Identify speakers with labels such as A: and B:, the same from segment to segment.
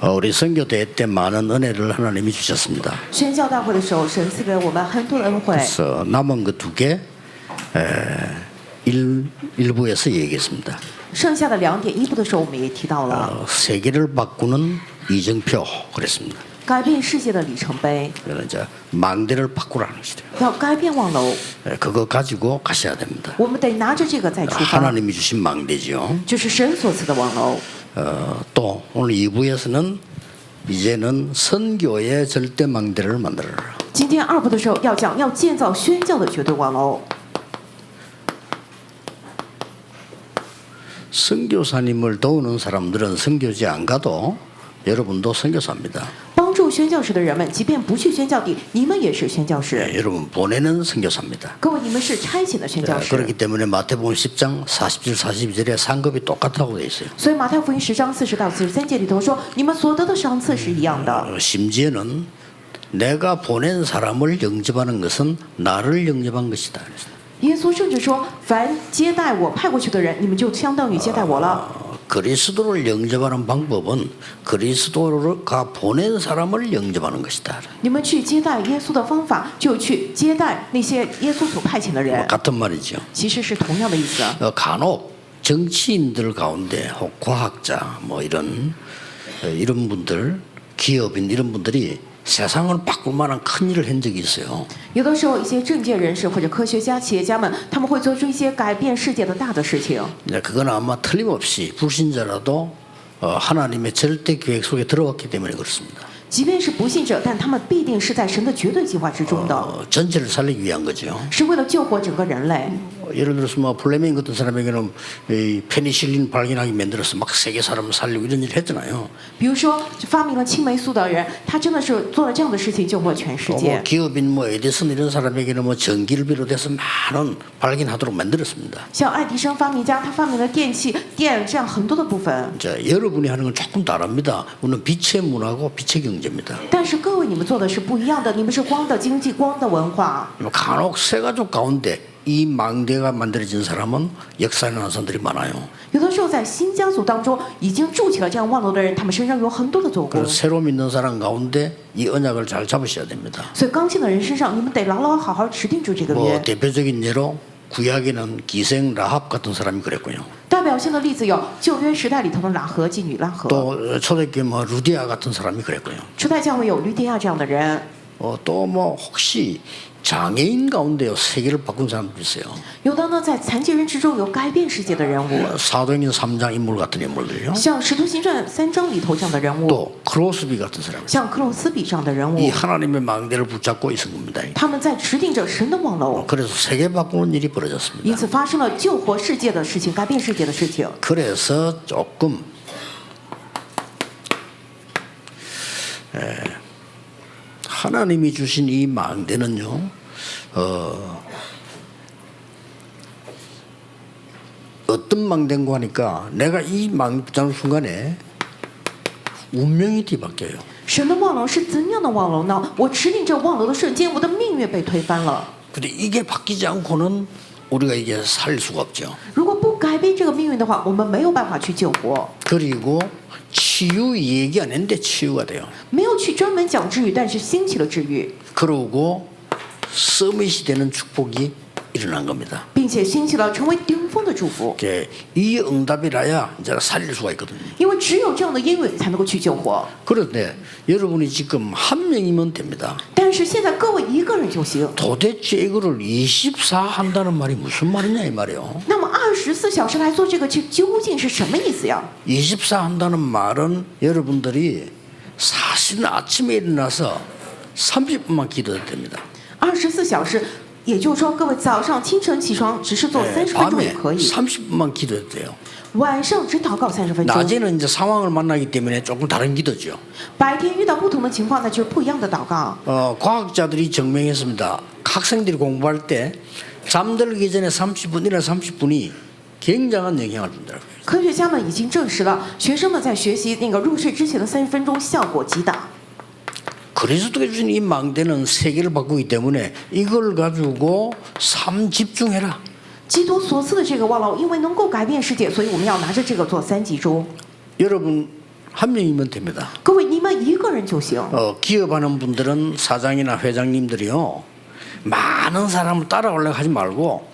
A: 우리 선교대회 때 많은 은혜를 하나님이 주셨습니다.
B: 宣教大会的时候，神赐给我们很多的恩惠。
A: 그래서 남은 그 두 개 일부에서 얘기했습니다.
B: 剩下的2点，一部的时候我们也提到了
A: 세계를 바꾸는 이정표 그랬습니다.
B: 改变世界的里程碑，
A: 그래서 이제 망대를 바꾸라는 것이죠.
B: 要改变望楼，
A: 그거 가지고 가셔야 됩니다.
B: 我们得拿着这个再出发，
A: 하나님이 주신 망대죠.
B: 就是神所赐的望楼。
A: 또 오늘 2부에서는 이제는 선교의 절대 망대를 만들어라.
B: 今天2部的时候要讲，要建造宣教的绝对望楼。
A: 선교사님을 도우는 사람들은 선교지 안 가도 여러분도 선교사입니다.
B: 帮助宣教士的人们，即便不去宣教地，你们也是宣教士。
A: 여러분 보내는 선교사입니다.
B: 各位，你们是差遣的宣教士。
A: 그렇기 때문에 마태복음 10장 40절 42절에 상급이 똑같다고 되어 있어요.
B: 所以马太福音10章40到43节里头说，你们所得的赏赐是一样的。
A: 심지어는 내가 보낸 사람을 영접하는 것은 나를 영접한 것이다.
B: 耶稣甚至说，凡接待我派过去的人，你们就相当于接待我了。
A: 그리스도를 영접하는 방법은 그리스도가 보낸 사람을 영접하는 것이다.
B: 你们去接待耶稣的方法，就去接待那些耶稣所派遣的人，
A: 같은 말이죠.
B: 其实是同样的意思。
A: 간혹 정치인들 가운데 혹 과학자 뭐 이런 분들 기업인 이런 분들이 세상을 바꿀 만한 큰 일을 한 적이 있어요.
B: 有的时候，一些政界人士或者科学家、企业家们，他们会做出一些改变世界的大的事情。
A: 그건 아마 틀림없이 불신자라도 하나님의 절대 계획 속에 들어왔기 때문에 그렇습니다.
B: 即便是不信者，但他们必定是在神的绝对计划之中的，
A: 전체를 살리기 위한 거죠.
B: 是为了救活整个人类。
A: 예를 들어서 뭐 플레밍 같은 사람에게는 이 페니실린 발견하기 만들어서 막 세계 사람을 살리고 이런 일을 했잖아요.
B: 比如说，发明了青霉素的人，他真的是做了这样的事情，救活全世
A: 뭐
B: 界。
A: 기업인 뭐 에디슨 이런 사람에게는 뭐 전기를 비롯해서 많은 발견하도록 만들었습니다.
B: 像爱迪生发明家，他发明了电器、电这样很多的部分。
A: 자, 여러분이 하는 건 조금 다릅니다. 우리는 빛의 문화고 빛의 경제입니다.
B: 但是各位，你们做的是不一样的，你们是光的经济、光的文化。
A: 간혹 세 가족 가운데 이 망대가 만들어진 사람은 역사에 나온 사람들이 많아요.
B: 有的时候，在新家族当中已经筑起了这样望楼的人，他们身上有很多的做工
A: 그래서 。 새로 믿는 사람 가운데 이 언약을 잘 잡으셔야 됩니다.
B: 所以刚信的人身上，你们得牢牢好好持定住这个
A: 뭐
B: 约。
A: 대표적인 예로 구약에는 기생 라합 같은 사람이 그랬고요.
B: 代表性的例子有旧约时代里头的拉合妓女拉合，
A: 또 초대교회 뭐 루디아 같은 사람이 그랬고요.
B: 初代教会有吕底亚这样的人，
A: 또 뭐 혹시 장애인 가운데요 세계를 바꾼 사람도 있어요.
B: 有的呢在残疾人之中有改变世界的人物，
A: 사도행전 3장 인물 같은 인물들요.
B: 像《使徒行传》3章里头这样的人物，
A: 또 크로스비 같은 사람.
B: 像克洛斯比这样的人
A: 이
B: 物，
A: 하나님의 망대를 붙잡고 있은 겁니다.
B: 他们在持定着神的望楼，
A: 그래서 세계 바꾸는 일이
B: 因
A: 벌어졌습니다.
B: 此发生了救活世界的事情，改变世界的事情。
A: 그래서 조금 하나님이 주신 이 망대는요. 어떤 망대인가 하니까 내가 이 망대 붙잡는 순간에 운명이 뒤바뀌어요.
B: 神的望楼是怎样的望楼呢？我持定这望楼的瞬间，我的命运被推翻了。
A: 근데 이게 바뀌지 않고는 우리가 이게 살 수가 없죠.
B: 如果不改变这个命运的话，我们没有办法去救活。
A: 그리고 치유 얘기 안 했는데 치유가 돼요.
B: 没有去专门讲治愈，但是兴起了治愈，
A: 그러고 서밋이 되는 축복이 일어난 겁니다.
B: 并且兴起了成为顶峰的祝福。
A: 이 응답이라야 이제 살릴 수가 있거든요.
B: 因为只有这样的应允才能够去救活。
A: 그런데 여러분이 지금 한 명이면 됩니다.
B: 但是现在各位一个人就行。
A: 도대체 이거를 24 한다는 말이 무슨 말이냐 이 말이에요.
B: 那么24小时来做这个，这究竟是什么意思呀？
A: 24 한다는 말은 여러분들이 사실은 아침에 일어나서 30분만 기도해도 됩니다.
B: 24小时，也就是说，各位早上清晨起床，只是做30分钟也
A: 밤에
B: 可以，
A: 30분만 기도해도 돼요.
B: 晚上只祷告30分钟。
A: 낮에는 이제 상황을 만나기 때문에 조금 다른 기도죠.
B: 白天遇到不同的情况，那就是不一样的祷告。
A: 과학자들이 증명했습니다. 학생들이 공부할 때 잠들기 전에 30분, 일어나 30분이 굉장한 영향을 준다고요.
B: 科学家们已经证实了，学生们在学习那个入睡之前的30分钟效果极大。
A: 그리스도가 주신 이 망대는 세계를 바꾸기 때문에 이걸 가지고 삶 집중해라.
B: 基督所赐的这个望楼，因为能够改变世界，所以我们要拿着这个做3集中。
A: 여러분 한 명이면 됩니다.
B: 各位，你们一个人就行。
A: 기업하는 분들은 사장이나 회장님들이요, 많은 사람을 따라오려고 하지 말고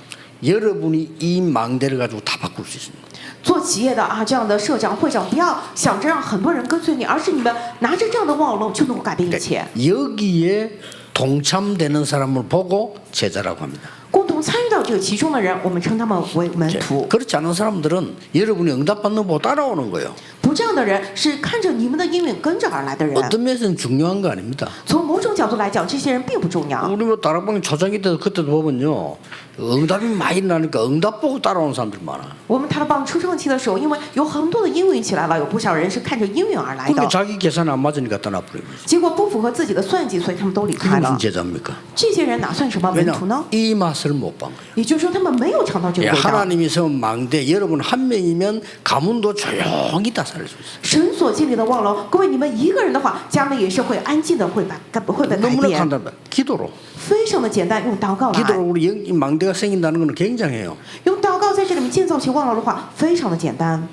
A: 여러분이 이 망대를 가지고 다 바꿀 수 있습니다.
B: 做企业的啊，这样的社长、会长，不要想着让很多人跟随你，而是你们拿着这样的望楼就能够改变一切。
A: 여기에 동참되는 사람을 보고 제자라고 합니다.
B: 共同参与到这个其中的人，我们称他们为门徒。
A: 그렇지 않은 사람들은 여러분이 응답받는 거 보고 따라오는 거예요.
B: 不这样的人是看着你们的应允跟着而来的人。
A: 어떤 면에서는 중요한 거 아닙니다.
B: 从某种角度来讲，这些人并不重要。
A: 우리 뭐 다락방 초창기 때도 그때도 보면요, 응답이 많이 나니까 응답 보고 따라오는 사람들 많아.
B: 我们塔勒邦出创期的时候，因为有很多的应允起来了，有不少人是看着应允而来
A: 근데
B: 的，
A: 자기 계산 안 맞으니까 떠나버리고.
B: 结果不符合自己的算计，所以他们都离
A: 그게
B: 开了
A: 무슨 。 제자입니까?
B: 这些人哪算什么门
A: 왜냐
B: 徒呢？
A: 이 맛을 못 본 거예요.
B: 也就是说，他们没有尝到这个味道。
A: 하나님이 세운 망대, 여러분 한 명이면 가문도 조용히 다 살릴 수 있어요.
B: 神所建立的望楼，各位，你们一个人的话，家门也是会安静的，会被改
A: 너무나
B: 变，
A: 간단합니다. 기도로.
B: 非常的简单，用祷告
A: 기도로
B: 来，
A: 우리 이 망대가 생긴다는 것은 굉장해요.
B: 用祷告在这里面建造起望楼的话，非常的简单。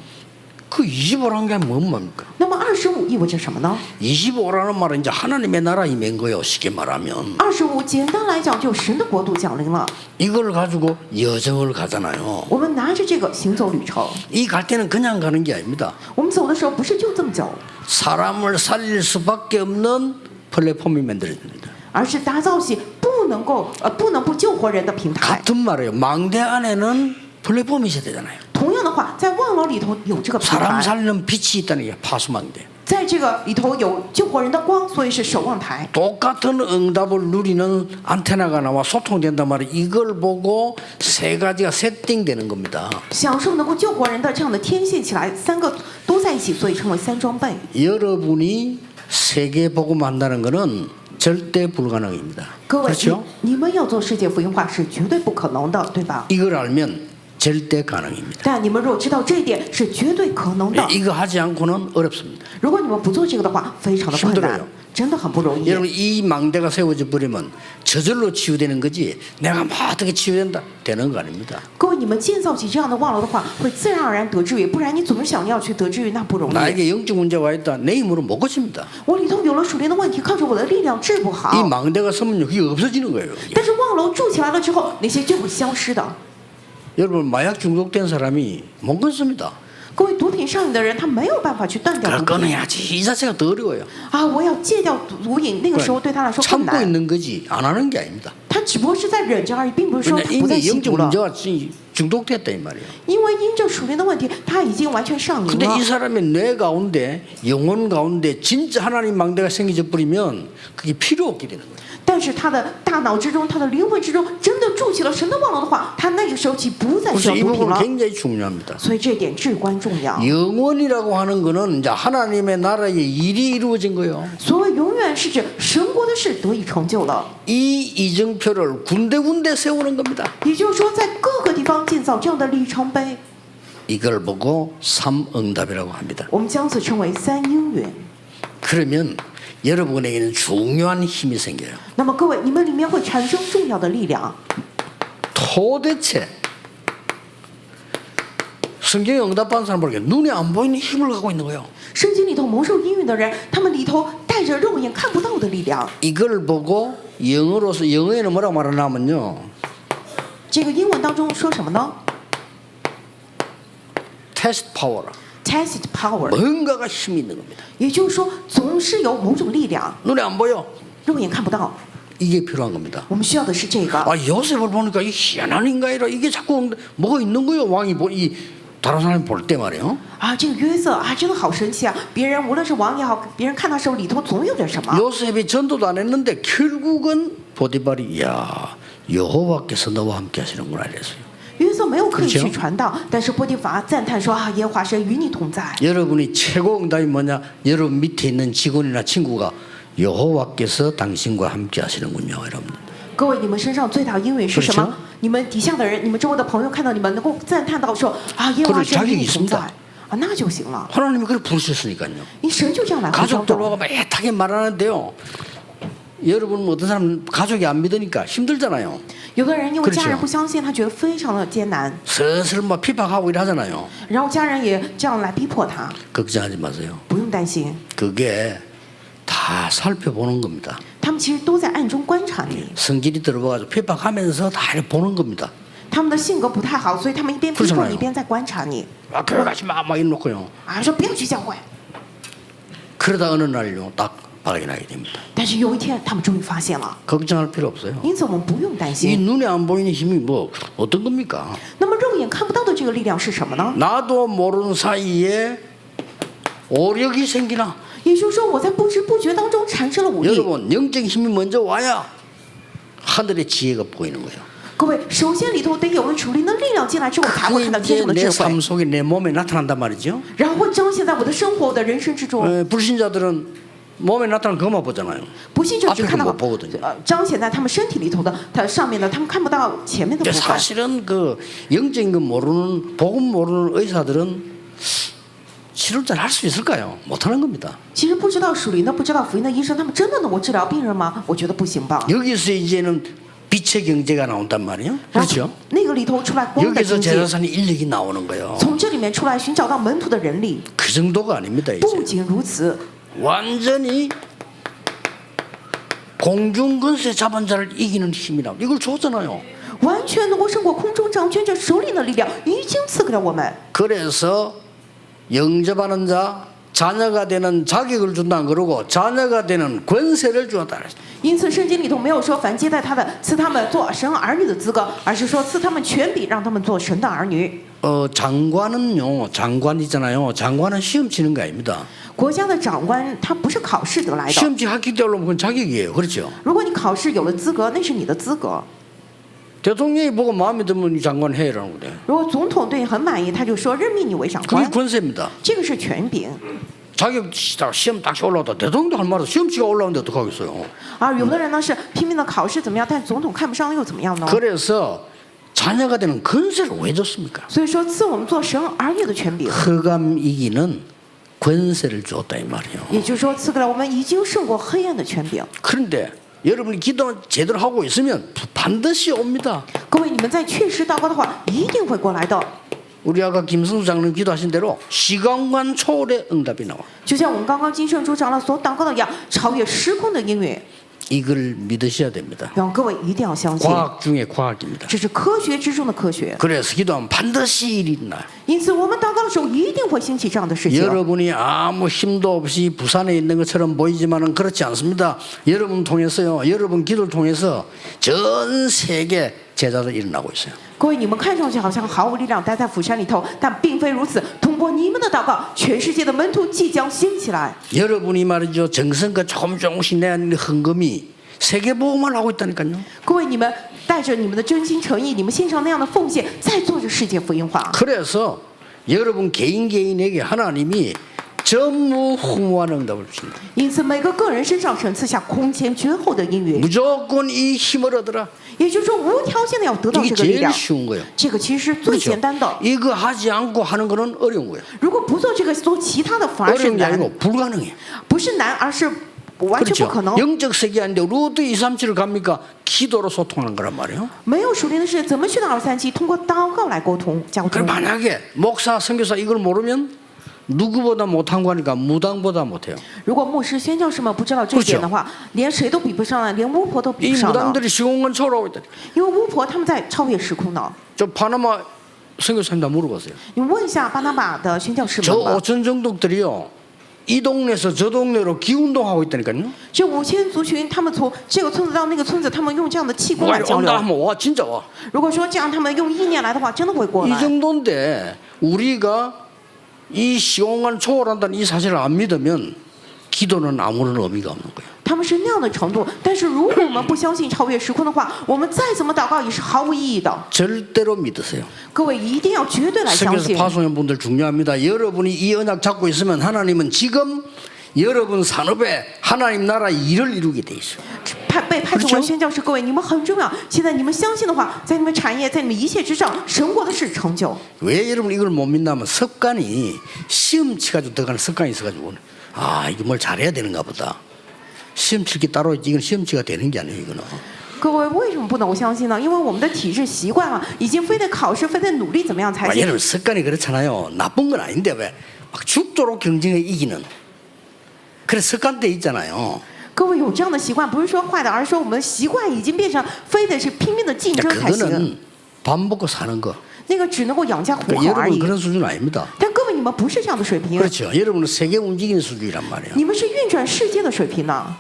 A: 그 25라는 게 뭔 뭡니까?
B: 那么25意味着什么呢？
A: 25라는 말은 이제 하나님의 나라 임한 거예요. 쉽게 말하면.
B: 25简单来讲，就神的国度降临了。
A: 이걸 가지고 여정을 가잖아요.
B: 我们拿着这个行走旅程，
A: 이 갈 때는 그냥 가는 게 아닙니다.
B: 我们走的时候不是就这么走，
A: 사람을 살릴 수밖에 없는 플랫폼이 만들어집니다.
B: 而是打造起不能不救活人的平台。
A: 같은 말이에요. 망대 안에는 플랫폼이 있어야 되잖아요.
B: 同样的话，在望楼里头有这个平
A: 사람
B: 台，
A: 살리는 빛이 있다는 게 파수망대.
B: 在这个里头有救活人的光，所以是守望台。
A: 똑같은 응답을 누리는 안테나가 나와 소통된단 말이에요. 이걸 보고 세 가지가 세팅되는 겁니다.
B: 享受能够救活人的这样的天线起来，三个都在一起，所以称为三装备。
A: 여러분이 세계 복음한다는 것은 절대 불가능입니다.
B: 各位，
A: 그렇죠?
B: 你们要做世界福音化是绝对不可能的，对吧？
A: 이걸 알면 절대 가능입니다.
B: 但你们如果知道这一点，是绝对可能的。
A: 이거 하지 않고는 어렵습니다.
B: 如果你们不做这个的话，非常的困难
A: 힘들어요 ，
B: 真的很不容易。
A: 여러분 이 망대가 세워져 버리면 저절로 치유되는 거지 내가 뭐 어떻게 치유된다 되는 거 아닙니다.
B: 各位，你们建造起这样的望楼的话，会自然而然得治愈，不然你总是想要去得治愈，那不容易。
A: 나에게 영적 문제가 있다. 내 힘으로 못 고칩니다.
B: 我里头有了属灵的问题，靠着我的力量治不好。
A: 이 망대가 서면요 그게 없어지는 거예요.
B: 但是望楼筑起来了之后，那些就会消失的。
A: 여러분 마약 중독된 사람이 못 끊습니다.
B: 各位，毒品上瘾的人，他没有办法去断掉
A: 그걸
B: 毒品
A: 끊어야지. 이 자체가 더 어려워요.
B: 啊！我要戒掉毒瘾，那个时候对他来说困
A: 참고
B: 难。
A: 있는 거지 안 하는 게 아닙니다.
B: 他只不过是在忍着而已，并不是说
A: 왜냐
B: 他不再
A: 이미
B: 吸
A: 영적
B: 毒了。
A: 문제가 중독됐다 이 말이에요.
B: 因为因着属灵的问题，他已经完全上瘾
A: 근데
B: 了
A: 이 。 사람의 뇌 가운데 영혼 가운데 진짜 하나님 망대가 생겨져 버리면 그게 필요 없게 되는 거예요.
B: 但是他的大脑之中，他的灵魂之中，真的筑起了神的望楼的话，他那个时候起不再需
A: 그래서
B: 要
A: 이
B: 毒品
A: 부분은
B: 了。
A: 굉장히 중요합니다.
B: 所以这一点至关重要。
A: 영원이라고 하는 거는 이제 하나님의 나라의 일이 이루어진 거예요.
B: 所谓永远是指神国的事得以成就了，
A: 이 이정표를 군데군데 세우는 겁니다.
B: 也就是说，在各个地方建造这样的里程碑，
A: 이걸 보고 삼응답이라고 합니다.
B: 我们将此称为三应允。
A: 그러면 여러분에게는 중요한 힘이 생겨요.
B: 那么各位，你们里面会产生重要的力量。
A: 도대체 성경에 응답받은 사람 보니까 눈에 안 보이는 힘을 갖고 있는 거예요.
B: 圣经里头蒙受应允的人，他们里头带着肉眼看不到的力量。
A: 이걸 보고 영어로서 영어에는 뭐라고 말하냐면요.
B: 这个英文当中说什么呢
A: 테스트 파워라.
B: ？Tacit power，
A: 뭔가가 힘이 있는 겁니다.
B: 也就是说，总是有某种力量，
A: 눈에 안 보여.
B: 肉眼看不到。
A: 이게 필요한 겁니다.
B: 我们需要的是这个。
A: 아 요셉을 보니까 이 희한한 인간이라 이게 자꾸 뭐가 있는 거예요. 왕이 이 다른 사람이 볼 때 말이에요.
B: 啊，这个约瑟啊，真的好神奇啊！别人无论是王也好，别人看他时候里头总有点什么。
A: 요셉이 전도도 안 했는데 결국은 보디발이 야 여호와께서 너와 함께 하시는구나 이랬어요.
B: 约瑟没有刻意
A: 그렇죠
B: 去传道，但是波提乏赞叹说啊，耶和华神与你同在。
A: 여러분이 최고 응답이 뭐냐? 여러분 밑에 있는 직원이나 친구가 여호와께서 당신과 함께 하시는군요, 여러분.
B: 各位，你们身上最大应允是什
A: 그렇죠
B: 么？你们底下的人，你们周围的朋友看到你们能够赞叹到说啊，耶和华神与你同在
A: 그럴 자격이
B: 啊，那就行了。
A: 하나님이 그걸 부르셨으니까요.
B: 你神就这样来呼召
A: 가족들
B: 的。
A: 보고 애타게 말하는데요. 여러분 어떤 사람 가족이 안 믿으니까 힘들잖아요.
B: 有的人因为
A: 그렇죠
B: 家人不相信，他觉得非常的艰难，
A: 슬슬 막 핍박하고 이러잖아요.
B: 然后家人也这样来逼迫他。
A: 걱정하지 마세요.
B: 不用担心，
A: 그게 다 살펴보는 겁니다.
B: 他们其实都在暗中观察你。
A: 성질이 들어가지고 핍박하면서 다 이렇게 보는 겁니다.
B: 他们的性格不太好，所以他们一边逼迫
A: 그렇잖아요
B: 你，一边在观察你。
A: 아, 교회 가지 마, 막 이러놓고요.
B: 啊，说不要去教会。
A: 그러다 어느 날요 딱 발견하게 됩니다.
B: 但是有一天，他们终于发现了，
A: 걱정할 필요 없어요.
B: 因此我们不用担
A: 이
B: 心。
A: 눈에 안 보이는 힘이 뭐 어떤 겁니까?
B: 那么肉眼看不到的这个力量是什么呢？
A: 나도 모르는 사이에 오력이 생기나?
B: 也就是说，我在不知不觉当中产生了武力。
A: 여러분 영적 힘이 먼저 와야 하늘의 지혜가 보이는 거예요.
B: 各位，首先里头得有个属灵的力量进来之后，才会
A: 그게
B: 看到天
A: 이제
B: 上的
A: 내
B: 智慧，
A: 삶 속에 내 몸에 나타난단 말이죠.
B: 然后会彰显在我的生活、我的人生之中。
A: 불신자들은 몸에 나타난 것만 보잖아요.
B: 不信者只看
A: 앞에는
B: 到
A: 못 보거든요.
B: 彰显在他们身体里头的，它上面的，他们看不到前面的部
A: 근데
B: 分。
A: 사실은 그 영적인 거 모르는 복음 모르는 의사들은 치료를 잘 할 수 있을까요? 못하는 겁니다.
B: 其实不知道属灵的、不知道福音的医生，他们真的能够治疗病人吗？我觉得不行吧。
A: 여기서 이제는 빛의 경제가 나온단 말이에요.
B: 然后
A: 그렇죠?
B: 那个里头出来光的
A: 여기서
B: 经济，
A: 제사산의 인력이 나오는 거예요.
B: 从这里面出来寻找到门徒的人力。
A: 그 정도가 아닙니다.
B: 不
A: 이제
B: 仅如此，
A: 완전히 공중근세 잡은 자를 이기는 힘이 나옵니다. 이걸 줬잖아요.
B: 完全能够胜过空中掌权者首领的力量，已经赐给了我们。
A: 그래서 영접하는 자 자녀가 되는 자격을 준다 그러고 자녀가 되는 권세를 주었다.
B: 因此，圣经里头没有说凡接待他的赐他们做神儿女的资格，而是说赐他们权柄，让他们做神的儿女。
A: 장관은요, 장관이잖아요. 장관은 시험 치는 거 아닙니다.
B: 国家的长官他不是考试得来的，
A: 시험치 합격되려면 그건 자격이에요. 그렇죠?
B: 如果你考试有了资格，那是你的资格。
A: 대통령이 보고 마음에 들면 이 장관 해라는 거예요.
B: 如果总统对你很满意，他就说任命你为长
A: 그게
B: 官，
A: 권세입니다.
B: 这个是权柄。
A: 자격 시험 딱 올라왔다. 대통령도 할 말은 시험치가 올라오는데 어떡하겠어요.
B: 而有的人呢是拼命的考试怎么样，但总统看不上又怎么样呢？
A: 그래서 자녀가 되는 권세를 왜 줬습니까?
B: 所以说赐我们做神儿女的权柄，
A: 흑암 이기는 권세를 줬다 이 말이에요.
B: 也就是说赐给了我们已经胜过黑暗的权柄。
A: 그런데 여러분이 기도 제대로 하고 있으면 반드시 옵니다.
B: 各位，你们在确实祷告的话，一定会过来的。
A: 우리 아까 김승수 장로님 기도하신 대로 시간관 초월의 응답이 나와.
B: 就像我们刚刚金圣主长老所祷告的一样，超越时空的应允，
A: 이걸 믿으셔야 됩니다.
B: 让各位一定要相信，
A: 과학 중에 과학입니다.
B: 这是科学之中的科学。
A: 그래서 기도하면 반드시 일이 나요.
B: 因此，我们祷告的时候一定会兴起这样的事情。
A: 여러분이 아무 힘도 없이 부산에 있는 것처럼 보이지만은 그렇지 않습니다. 여러분 통해서요. 여러분 기도를 통해서 전 세계 제자들 일어나고 있어요.
B: 各位，你们看上去好像毫无力量待在釜山里头，但并非如此。通过你们的祷告，全世界的门徒即将兴起来。
A: 여러분이 말이죠. 정성껏 조금씩 내는 헌금이 세계보험을 하고 있다니까요.
B: 各位，你们带着你们的真心诚意，你们献上那样的奉献，在做着世界福音化。
A: 그래서 여러분 개인에게 하나님이 전무후무한 응답을 주신다.
B: 因此，每个个人身上神赐下空前绝后的应允，
A: 무조건 이 힘을 얻으라.
B: 也就是说无条件的要得到
A: 이게
B: 这个力
A: 제일
B: 量。
A: 쉬운 거예요.
B: 这个其实是最
A: 그렇죠?
B: 简单的。
A: 이거 하지 않고 하는 거는 어려운 거예요.
B: 如果不做这个，做其他的反而是
A: 어려운 게
B: 难，
A: 아니고 불가능해.
B: 不是难，而是完全
A: 그렇죠?
B: 不可能。
A: 영적 세계 아닌데 루트 237을 갑니까? 기도로 소통하는 거란 말이에요.
B: 没有属灵的事，怎么去到237？通过祷告来沟通交
A: 그럼
B: 通。
A: 만약에 목사, 선교사 이걸 모르면 누구보다 못한 거 하니까 무당보다 못해요.
B: 如果牧师、宣教士们不知道这一点的话，连谁都比不上了，连巫婆都比
A: 이
B: 不上了。
A: 무당들이 시공간 초월하고 있다.
B: 因为巫婆他们在超越时空呢。
A: 저 파나마 선교사님 다 물어봤어요.
B: 你们问一下巴拿马的宣教士
A: 저
B: 们吧，
A: 5천 정독들이요. 이 동네에서 저 동네로 기운동하고 있다니까요.
B: 这5000族群，他们从这个村子到那个村子，他们用这样的气功
A: 와
B: 来交
A: 온다
B: 流。
A: 하면 와 진짜 와.
B: 如果说这样，他们用意念来的话，真的会过
A: 이
B: 来。
A: 정도인데 우리가 이 시공간 초월한다는 이 사실을 안 믿으면 기도는 아무런 의미가 없는 거예요.
B: 他们是那样的程度，但是如果我们不相信超越时空的话，我们再怎么祷告也是毫无意义的。
A: 절대로 믿으세요.
B: 各位一定要绝对来相
A: 성교사
B: 信。
A: 파송연 분들 중요합니다. 여러분이 이 언약 잡고 있으면 하나님은 지금 여러분 산업에 하나님 나라 일을 이루게 돼 있어요.
B: 被派遣为宣教士，各位你们很重要。现在你们相信的话，在你们产业，在你们一切之上，神国的事成就。
A: 왜 여러분 이걸 못 믿냐면 습관이 시험치 가지고 들어가는 습관이 있어가지고 아 이거 뭘 잘해야 되는가 보다. 시험칠 게 따로 있지 이건 시험치가 되는 게 아니에요 이거는.
B: 各位为什么不能相信呢？因为我们的体质习惯了，已经非得考试，非得努力怎么样才
A: 아,
B: 行。
A: 여러분 습관이 그렇잖아요. 나쁜 건 아닌데 왜 막 죽도록 경쟁에 이기는. 그래 습관돼 있잖아요.
B: 各位有这样的习惯，不是说坏的，而是说我们的习惯已经变成非得是拼命的竞争才行。
A: 그거는 밥 먹고 사는 거.
B: 那个只能够养家糊
A: 그러니까
B: 口而
A: 여러분
B: 已。
A: 그런 수준 아닙니다.
B: 但各位，你们不是这样的水平，
A: 그렇죠. 여러분은 세계 움직이는 수준이란 말이에요.
B: 你们是运转世界的水平呢。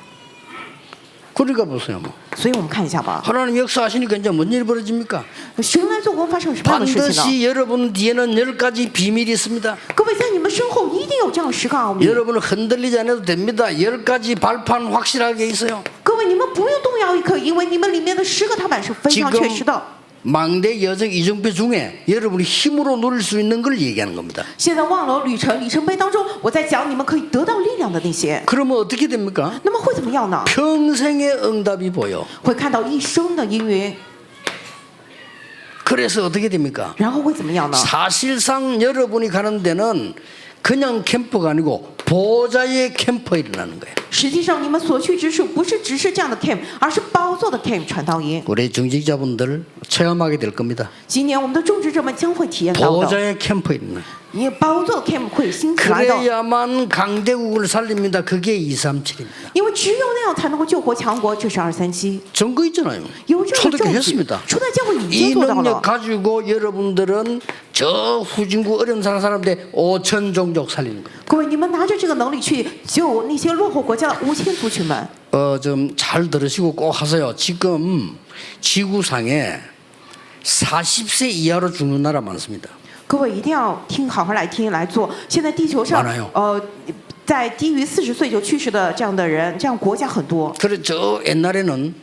A: 그러니까 보세요. 뭐.
B: 所以我们看一下吧，
A: 하나님 역사하시니까 이제 뭔 일이 벌어집니까?
B: 神来做工发生什么样的事情呢？
A: 반드시 여러분 뒤에는 10가지 비밀이 있습니다.
B: 各位在你们身后一定有这样10个奥秘。
A: 여러분은 흔들리지 않아도 됩니다. 10가지 발판 확실하게 있어요.
B: 各位，你们不用动摇一刻，因为你们里面的10个踏板是非常确实的。
A: 망대 여정 이정표 중에 여러분이 힘으로 누릴 수 있는 걸 얘기하는 겁니다.
B: 现在望楼里程碑当中，我在讲你们可以得到力量的那些，
A: 그러면 어떻게 됩니까?
B: 那么会怎么样呢？
A: 평생의 응답이 보여.
B: 会看到一生的应允，
A: 그래서 어떻게 됩니까?
B: 然后会怎么样呢？
A: 사실상 여러분이 가는 데는 그냥 캠프가 아니고 보좌의 캠프가 일어나는 거예요.
B: 实际上，你们所去之处不是只是这样的 camp， 而是宝座的 camp 传道营。
A: 우리 정직자분들 체험하게 될 겁니다.
B: 今年我们的种植者们将会体验到的，
A: 보좌의 캠프 일어나.
B: 因为宝座的 camp 会兴起来的，
A: 그래야만 강대국을 살립니다. 그게 237입니다.
B: 因为只有那样才能够救活强国，这是237。
A: 증거 있잖아요.
B: 有这样的
A: 초대교
B: 证据，
A: 했습니다.
B: 初代教会已
A: 이
B: 经做到
A: 능력
B: 了。
A: 가지고 여러분들은 저 후진국 어려운 사람들 5천 종족 살리는 거예요.
B: 各位，你们拿着这个能力去救那些落后国家的5000族群们。
A: 좀 잘 들으시고 꼭 하세요. 지금 지구상에 40세 이하로 죽는 나라 많습니다.
B: 各位一定要听，好好来听来做。现在地球上
A: 많아요 ，
B: 在低于40岁就去世的这样的人，这样国家很多。
A: 그래 저 옛날에는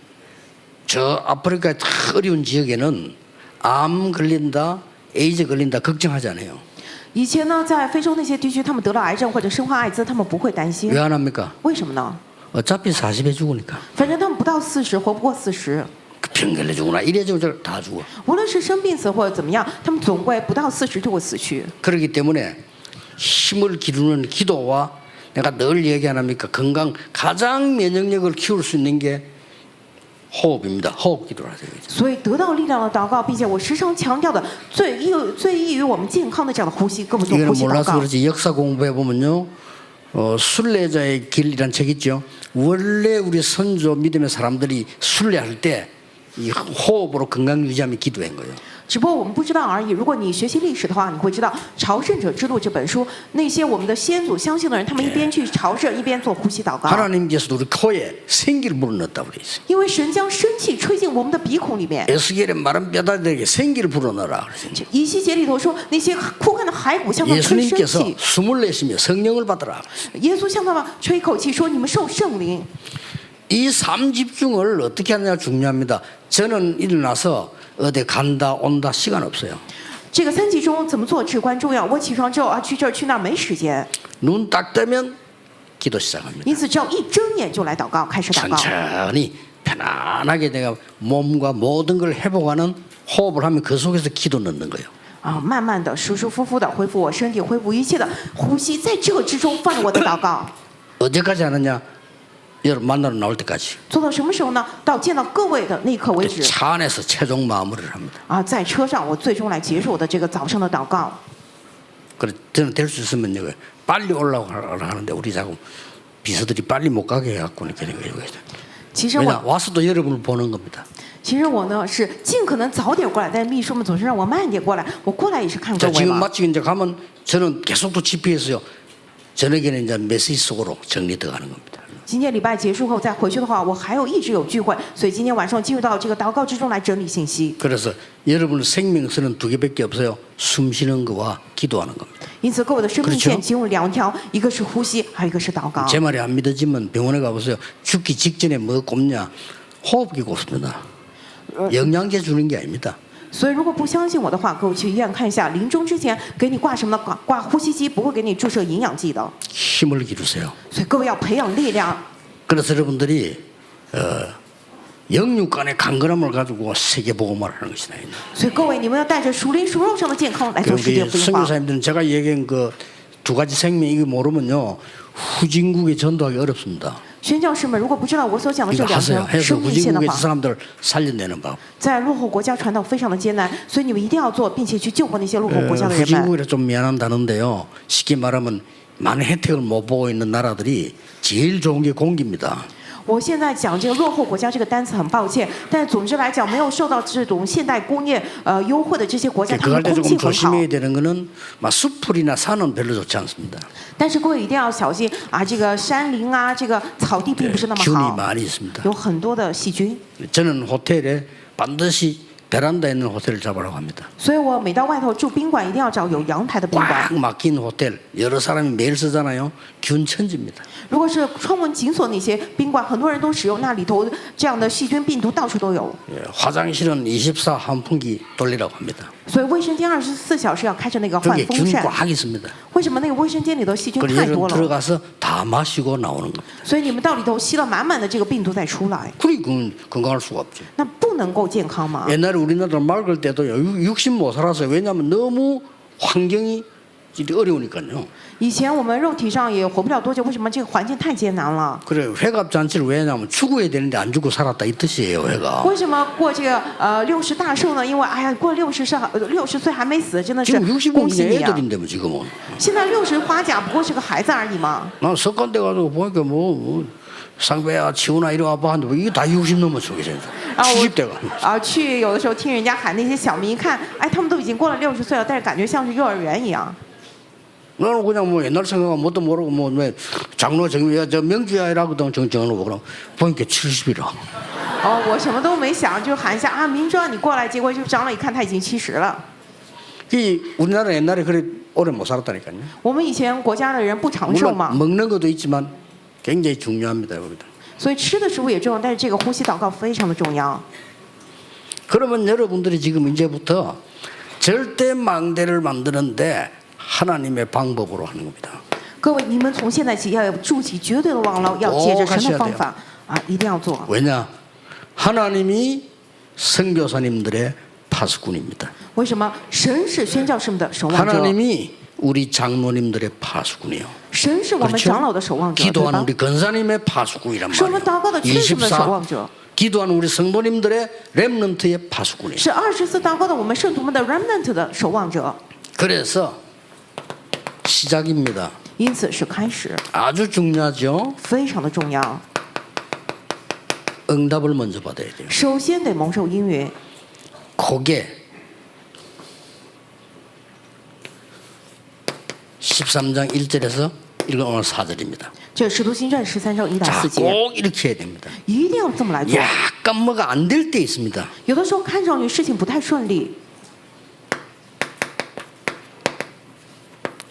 A: 저 아프리카 다 어려운 지역에는 암 걸린다, 에이즈 걸린다 걱정하지 않아요.
B: 以前呢，在非洲那些地区，他们得了癌症或者生化艾滋，他们不会担心
A: 왜 ，안 합니까?
B: 为什么呢？
A: 어차피 40에 죽으니까.
B: 反正他们不到40，活不过40。
A: 병 걸려 죽으나 이래 죽으나 다 죽어.
B: 无论是生病死或者怎么样，他们总归不到40就会死去。
A: 그렇기 때문에 힘을 기르는 기도와 내가 늘 얘기 안 합니까? 건강 가장 면역력을 키울 수 있는 게 호흡입니다. 호흡 기도를 하세요.
B: 所以得到力量的祷告，并且我时常强调的最易于我们健康的这样的呼吸，跟我们做
A: 이거는
B: 呼吸祷
A: 몰라서
B: 告。
A: 그렇지 역사 공부해 보면요. 순례자의 길이란 책 있죠. 원래 우리 선조 믿음의 사람들이 순례할 때 이 호흡으로 건강 유지하며 기도한 거예요.
B: 只不过我们不知道而已。如果你学习历史的话，你会知道《朝圣者之路》这本书，那些我们的先祖相信的人，他们一边去朝圣，一边做呼吸祷告。
A: 하나님께서도 우리 코에 생기를 불어넣었다고 그래 있어요.
B: 因为神将生气吹进我们的鼻孔里面。
A: 에스겔의 마른 뼈다귀에게 생기를 불어넣어라 그랬어요.
B: 以西结里头说，那些枯干的骸骨向他们吹生
A: 예수님께서
B: 气。
A: 숨을 내쉬며 성령을 받으라.
B: 耶稣向他们吹一口气，说：“你们受圣灵。”
A: 이 3집중을 어떻게 하느냐 중요합니다. 저는 일어나서 어디 간다 온다 시간 없어요.
B: 这个3集中怎么做至关重要。我起床之后啊，去这儿去那儿没时间，
A: 눈 딱 뜨면 기도 시작합니다.
B: 因此只要一睁眼就来祷告，开始祷告。
A: 천천히 편안하게 내가 몸과 모든 걸 회복하는 호흡을 하면 그 속에서 기도 넣는 거예요.
B: 啊，慢慢的、舒舒服服的恢复我身体，恢复一切的呼吸，在这个之中放我的祷告。
A: 언제까지 하느냐? 여러분 만나러 나올 때까지.
B: 做到什么时候呢？到见到各位的那一刻为止。
A: 차 안에서 최종 마무리를 합니다.
B: 啊，在车上我最终来结束我的这个早上的祷告。
A: 그래 저는 될 수 있으면 이거 빨리 올라가라 하는데 우리 자꾸 비서들이 빨리 못 가게 해갖고 이렇게 된 거예요.
B: 其实
A: 왜냐
B: 我，
A: 와서도 여러분을 보는 겁니다.
B: 其实我呢是尽可能早点过来，但是秘书们总是让我慢点过来。我过来也是看各
A: 자
B: 位
A: 지금
B: 嘛。
A: 마치고 이제 가면 저는 계속 또 집회했어요. 저녁에는 이제 메시지 속으로 정리되어 가는 겁니다.
B: 今天礼拜结束后再回去的话，我还有一直有聚会，所以今天晚上进入到这个祷告之中来整理信息。
A: 그래서 여러분 생명선은 2개밖에 없어요. 숨 쉬는 거와 기도하는 겁니다.
B: 因此，各位的生命
A: 그렇죠
B: 线仅有2条，一个是呼吸，还有一个是祷告。
A: 제 말이 안 믿어지면 병원에 가보세요. 죽기 직전에 뭐 꼽냐? 호흡기 꼽습니다. 영양제 주는 게 아닙니다.
B: 所以，如果不相信我的话，跟我去医院看一下。临终之前给你挂什么呢？挂呼吸机，不会给你注射营养剂的。
A: 힘을 기르세요.
B: 所以，各位要培养力量。
A: 그래서 여러분들이 영육간의 강건함을 가지고 세계복음을 하는 것이다.
B: 所以，各位你们要带着属灵属肉上的健康来做世界
A: 우리
B: 福音化。
A: 선교사님들은 제가 얘기한 그 2가지 생명 이거 모르면요 후진국에 전도하기 어렵습니다.
B: 宣教士们如果不知道我所讲的这
A: 이거
B: 两
A: 하세요.
B: 条
A: 해서
B: 生命线的
A: 후진국에서
B: 话，
A: 사람들 살려내는 법.
B: 在落后国家传道非常的艰难，所以你们一定要做，并且去救活那些落后国家的人们。
A: 후진국이라 좀 미안한다는데요. 쉽게 말하면 많은 혜택을 못 보고 있는 나라들이 제일 좋은 게 공기입니다.
B: 我现在讲这个落后国家这个单词很抱歉，但总之来讲，没有受到这种现代工业优惠的这些国家，他
A: 그럴
B: 们
A: 때
B: 空气
A: 조금
B: 很好。
A: 조심해야 되는 거는 막 숲풀이나 산은 별로 좋지 않습니다.
B: 但是各位一定要小心啊，这个山林啊，这个草地并不是那么
A: 균이
B: 好，
A: 많이 있습니다.
B: 有很多的细菌。
A: 저는 호텔에 반드시 베란다에 있는 호텔을 잡으라고 합니다.
B: 所以我每到外头住宾馆，一定要找有阳台的宾馆。
A: 꽉 막힌 호텔 여러 사람이 매일 쓰잖아요. 균 천지입니다.
B: 如果是窗门紧锁那些宾馆，很多人都使用，那里头这样的细菌病毒到处都有。
A: 예, 화장실은 24 환풍기 돌리라고 합니다.
B: 所以卫生间24小时要开着那个换
A: 거기에
B: 风
A: 균
B: 扇。
A: 꽉 있습니다.
B: 为什么那个卫生间里头细菌
A: 그걸
B: 太
A: 여러분
B: 多了？
A: 들어가서 다 마시고 나오는 겁니다.
B: 所以你们到里头吸了满满的这个病毒再出来，
A: 그리 건강할 수가 없죠.
B: 那不能够健康吗？
A: 옛날에 우리나라 맑을 때도요 60 못 살았어요. 왜냐하면 너무 환경이 이렇게 어려우니까요.
B: 以前我们肉体上也活不了多久，为什么这个环境太艰难了？
A: 그래 회갑 잔치를 왜냐하면 죽어야 되는데 안 죽고 살았다 이 뜻이에요. 회가.
B: 为什么过这个60大寿呢？因为哎呀，过60岁还没死，真的是
A: 지금 65는
B: 恭喜你啊！
A: 애들인데 뭐 지금은.
B: 现在60花甲不过是个孩子而已嘛。
A: 난 석관대 가지고 보니까 뭐 상배야 치우나 이리 와봐 하는데 이게 다 60 넘었어 이제. 70대가.
B: 去有的时候听人家喊那些小民，一看，哎，他们都已经过了60岁了，但是感觉像是幼儿园一样。
A: 나는 그냥 뭐 옛날 생각은 뭣도 모르고 뭐 장로 정비야 저 명주야 이라거든 정정로 그럼 보니까 70이라.
B: 我什么都没想，就喊一下啊，明庄你过来，结果就长老一看他已经70了。
A: 이 우리나라 옛날에 그래 오래 못 살았다니까요.
B: 我们以前国家的人不长寿
A: 물론
B: 嘛，
A: 먹는 것도 있지만 굉장히 중요합니다. 여기다.
B: 所以吃的食物也重要，但是这个呼吸祷告非常的重要。
A: 그러면 여러분들이 지금 이제부터 절대 망대를 만드는데 하나님의 방법으로 하는 겁니다.
B: 各位，你们从现在起要有筑起绝对的网络，要借着神的方法啊，一定要做。
A: 왜냐? 하나님이 선교사님들의 파수꾼입니다.
B: 为什么？神是宣教士们的守望者，
A: 하나님이 우리 장로님들의 파수꾼이요.
B: 神是我们长老的守望者，对
A: 기도하는
B: 吧？
A: 우리 권사님의 파수꾼이란
B: 是我们祷告的天使们的守望
A: 말이에요.
B: 者，
A: 기도하는 우리 성도님들의 렘넌트의 파수꾼이에요.
B: 是24祷告的我们圣徒们的 remnant 的守望者。
A: 그래서 시작입니다.
B: 因此是开始，
A: 아주 중요하죠.
B: 非常的重要。
A: 응답을 먼저 받아야 돼요.
B: 首先得蒙受应允，
A: 그게 13장 1절에서 읽은 오늘 4절입니다.
B: 这《使徒行传》13章1到
A: 자,
B: 4节，
A: 꼭 이렇게 해야 됩니다.
B: 一定要这么来做。
A: 약간 뭐가 안 될 때 있습니다.
B: 有的时候看上去事情不太顺利，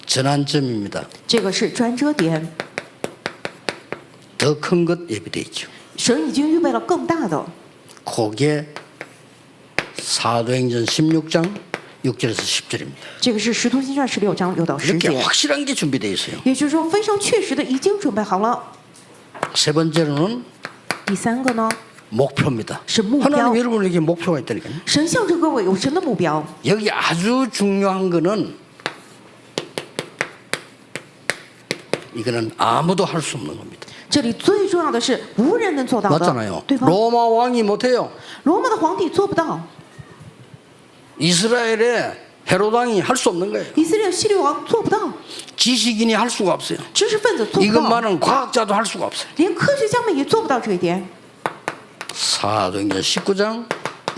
A: 전환점입니다.
B: 这个是转折点，
A: 더 큰 것 예비되어 있죠.
B: 神已经预备了更大的。
A: 그게 사도행전 16장 6절에서 10절입니다.
B: 这个是《使徒行传》16章6到10
A: 이렇게
B: 节，
A: 확실한 게 준비되어 있어요.
B: 也就是说非常确实的已经准备好了。
A: 세 번째로는
B: 第三个呢，
A: 목표입니다.
B: 是目标
A: 하나님 。 여러분에게 목표가 있다니까요.
B: 神向着各位有神的目标，
A: 여기 아주 중요한 거는 이거는 아무도 할 수 없는 겁니다.
B: 这里最重要的是无人能做到的，
A: 맞잖아요.
B: 对吧？
A: 로마 왕이 못해요.
B: 罗马的皇帝做不到，
A: 이스라엘의 헤롯 왕이 할 수 없는 거예요.
B: 以色列希律王做不到，
A: 지식인이 할 수가 없어요.
B: 知识分子做不到，
A: 이것만은 과학자도 할 수가 없어요.
B: 连科学家们也做不到这一点。
A: 사도행전 19장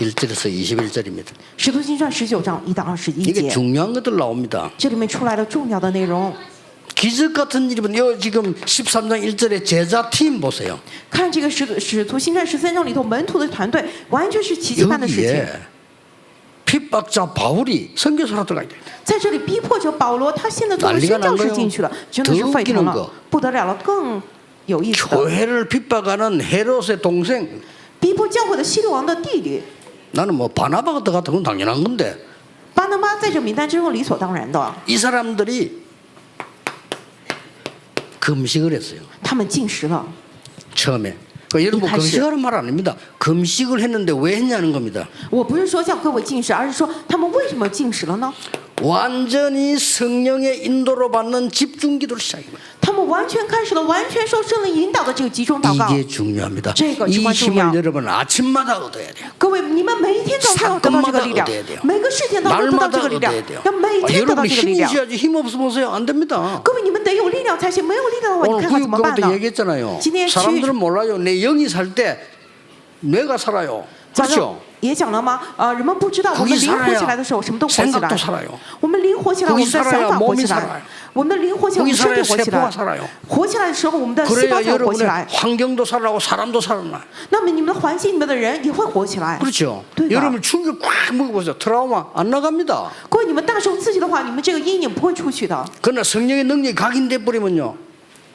A: 1절에서 21절입니다.
B: 使徒行传19章1到21
A: 이게
B: 节，
A: 중요한 것들 나옵니다.
B: 这里面出来了重要的内容。
A: 기적 같은 일이면 요 지금 13장 1절에 제자 팀 보세요.
B: 看这个使徒行传13章里头门徒的团队，完全是奇迹般的事情。
A: 여기에 핍박자 바울이 선교사로 들어가야 돼요.
B: 在这里逼迫者保罗，他现在作为
A: 난리가
B: 宣教
A: 난
B: 士
A: 거예요
B: 进去了，真的是沸腾
A: 더 웃기는
B: 了
A: 거 ，
B: 不得了了。更有意思的，
A: 교회를 핍박하는 헤롯의 동생.
B: 逼迫教会的希律王的弟弟
A: 나는 뭐 바나바가 들어갔다 건 당연한 건데
B: 巴拿巴在这名单之中理所当然的，
A: 이 사람들이 금식을 했어요.
B: 他们进食了。
A: 처음에. 그러니까 여러분
B: 다시.
A: 금식하는 말 아닙니다. 금식을 했는데 왜 했냐는 겁니다.
B: 我不是说叫各位进食，而是说他们为什么进食了呢？
A: 완전히 성령의 인도로 받는 집중 기도를 시작해요.
B: 他们完全开始了完全受圣灵引导的这个集中祷告。
A: 이게 중요합니다.
B: 这个
A: 이
B: 至关重
A: 힘을
B: 要。
A: 여러분 아침마다 얻어야 돼요.
B: 各位，你们每一天早上要得到这个力量
A: 사건마다 얻어야 돼요 ，
B: 每个事件当中得到
A: 날마다
B: 这个力量
A: 얻어야 돼요. ，
B: 要每天得到
A: 여러분
B: 这个力
A: 힘이
B: 量。
A: 있어야지. 힘 없어 보세요. 안 됩니다.
B: 各位，你们得有力量才行，没有力量的话，你
A: 오늘
B: 看看怎么办
A: 구육가부터
B: 呢？
A: 얘기했잖아요.
B: 今天
A: 사람들은 몰라요. 내 영이 살 때 뇌가 살아요.
B: 早上
A: 그렇죠?
B: 也讲了吗？人们不知道我们
A: 거기
B: 灵活
A: 살아야
B: 起来的时候，什么都活起
A: 생각도
B: 来。
A: 살아요.
B: 我们灵活起来，我
A: 거기
B: 们的
A: 살아야
B: 想法活
A: 몸이
B: 起
A: 살아요.
B: 来。我们的灵活起来，我
A: 거기
B: 们身体
A: 살아야
B: 活起
A: 세포가
B: 来。
A: 살아요.
B: 活起来的时候，我们的细胞
A: 그래야
B: 才会活起
A: 여러분의
B: 来。
A: 환경도 살아나고 사람도 살아나.
B: 那么你们的环境里面的人也会活起来。
A: 그렇죠?
B: 对的。
A: 여러분 충격 꽉 먹어보세요. 트라우마 안 나갑니다.
B: 各位，你们大受刺激的话，你们这个阴影不会出去的。
A: 그러나 성령의 능력이 각인돼 버리면요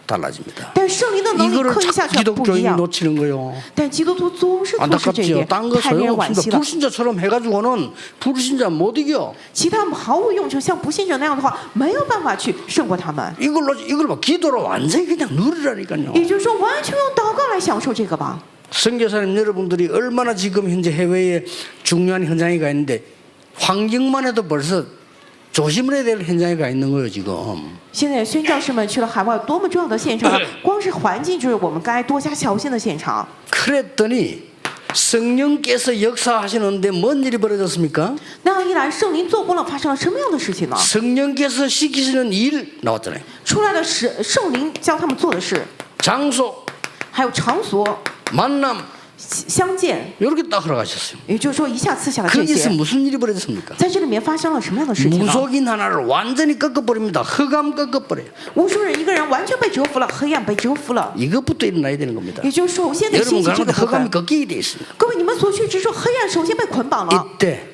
A: 달라집니다.
B: 但圣灵的能力
A: 이거를
B: 刻印下
A: 자꾸
B: 去不一
A: 기독교인이
B: 样。
A: 놓치는 거예요.
B: 但基督徒总是错失这一
A: 안타깝지요.
B: 点，
A: 딴 거
B: 太令人惋惜
A: 소용없습니다.
B: 了。
A: 불신자처럼 해가지고는 불신자 못 이겨.
B: 其他毫无用处，像不信者那样的话，没有办法去胜过他们。
A: 이걸 막 기도로 완전히 그냥 누리라니까요.
B: 也就是说，完全用祷告来享受这个吧。
A: 선교사님 여러분들이 얼마나 지금 현재 해외에 중요한 현장에 가 있는데 환경만 해도 벌써 조심을 해야 될 현장에 가 있는 거예요 지금.
B: 现在宣教士们去了海外，多么重要的现场！光是环境就是我们该多加小心的现场。
A: 그랬더니 성령께서 역사하시는데 뭔 일이 벌어졌습니까?
B: 那样一来，圣灵做工了，发生了什么样的事情呢？
A: 성령께서 시키시는 일 나왔잖아요.
B: 出来的是圣灵教他们做的事，
A: 장소,
B: 还有场所
A: 만남
B: 相见，
A: 이렇게 딱 흘러가셨어요.
B: 也就是说一下赐下了这
A: 거기서
B: 些。
A: 무슨 일이 벌어졌습니까?
B: 在这里面发生了什么样的事情呢？
A: 무속인 하나를 완전히 꺾어버립니다. 흑암 꺾어버려요.
B: 无数人一个人完全被折服了，黑暗被折服了。
A: 이것부터 일어나야 되는 겁니다.
B: 也就是首先得
A: 여러분
B: 兴起这
A: 가운데
B: 个部
A: 흑암이
B: 分。
A: 꺾이게 돼 있습니다.
B: 各位，你们所去之处，黑暗首先被捆绑了。
A: 이때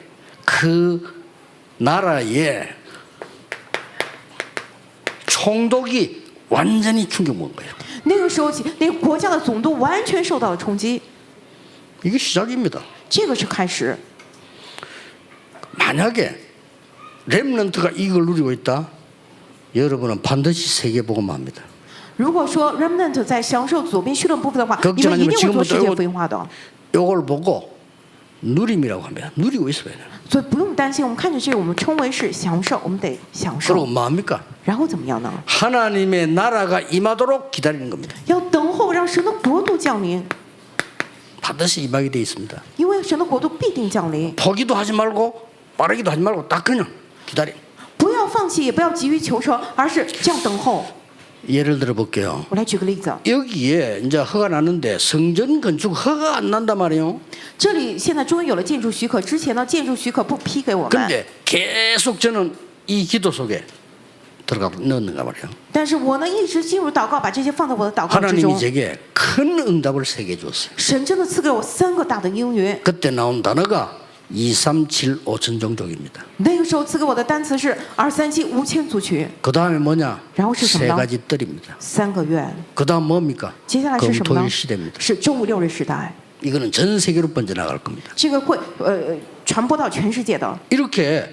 A: 그 나라의 총독이 완전히 충격 먹은 거예요.
B: 那个时候起，那个国家的总督完全受到了冲击，
A: 이게 시작입니다.
B: 这个是开始。
A: 만약에 렘넌트가 이걸 누리고 있다, 여러분은 반드시 세계복음화합니다.
B: 如果说 remnant 在享受左边绪论部分的话，
A: 걱정
B: 你们一定会做
A: 지금부터
B: 世界福音化的，
A: 이걸 보고 누림이라고 합니다. 누리고 있어야 돼요.
B: 所以不用担心。我们看着这个，我们称为是享受，我们得享
A: 그리고
B: 受。
A: 뭐합니까?
B: 然后怎么样呢？
A: 하나님의 나라가 임하도록 기다리는 겁니다.
B: 要等候让神的国度降临，
A: 반드시 임하게 돼 있습니다.
B: 因为神的国度必定降临。
A: 포기도 하지 말고 빠르기도 하지 말고 딱 그냥 기다려.
B: 不要放弃，也不要急于求成，而是这样等候。
A: 예를 들어 볼게요.
B: 我来举个例子，
A: 여기에 이제 허가 났는데 성전 건축 허가 안 난단 말이에요.
B: 这里现在终于有了建筑许可，之前呢建筑许可不批给我们，
A: 근데 계속 저는 이 기도 속에 들어가 넣는가 말이에요.
B: 但是我呢一直进入祷告，把这些放在我的祷告之
A: 하나님이
B: 中。
A: 제게 큰 응답을 3개 줬어요.
B: 神真的赐给我3个大的应允，
A: 그때 나온 단어가 237,5천 종족입니다.
B: 那个时候赐给我的单词是237,5千族群，
A: 그 다음에 뭐냐?
B: 然后是什么
A: 세
B: 呢？
A: 가지 뜰입니다.
B: 3个愿。
A: 그 다음 뭡니까?
B: 接下来是什么呢
A: 금토일 ？ 시대입니다.
B: 是周五六日时代，
A: 이거는 전 세계로 번져나갈 겁니다.
B: 这个会传播到全世界的。
A: 이렇게